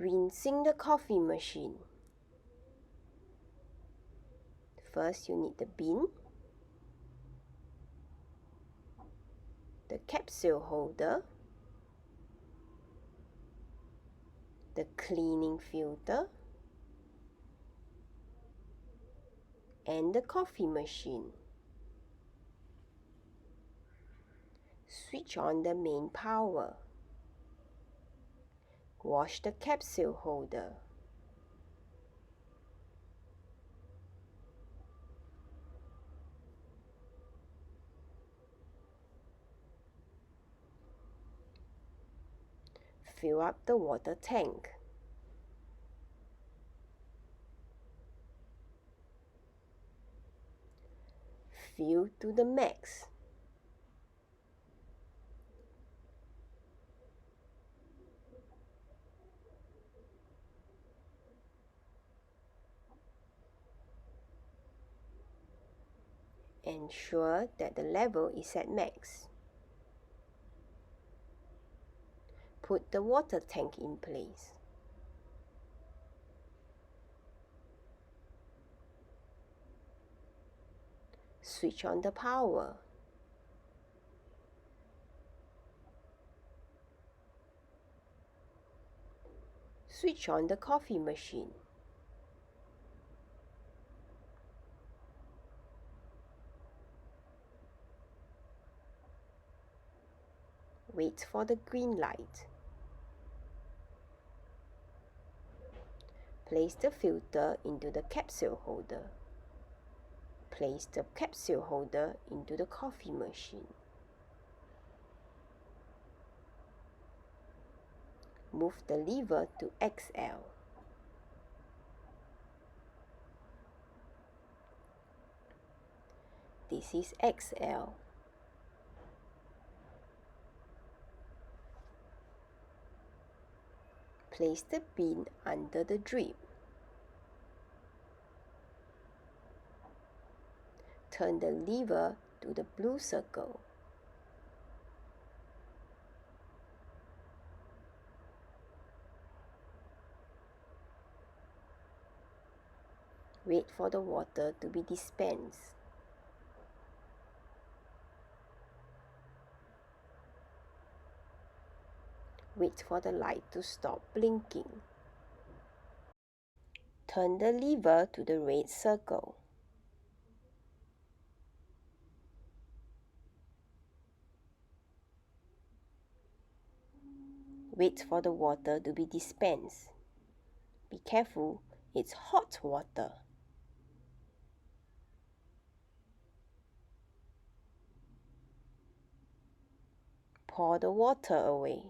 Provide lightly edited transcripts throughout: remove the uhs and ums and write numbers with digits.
Rinsing the coffee machine. First, you need the bin, the capsule holder, the cleaning filter, and the coffee machine. Switch on the main power. Wash the capsule holder. Fill up the water tank. Fill to the max. Ensure that the level is at max. Put the water tank in place. Switch on the power. Switch on the coffee machine. Wait for the green light. Place the filter into the capsule holder. Place the capsule holder into the coffee machine. Move the lever to XL. This is XL. Place the bin under the drip. Turn the lever to the blue circle. Wait for the water to be dispensed. Wait for the light to stop blinking. Turn the lever to the red circle. Wait for the water to be dispensed. Be careful, it's hot water. Pour the water away.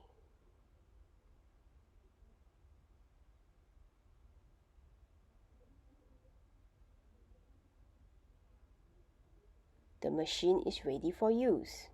The machine is ready for use.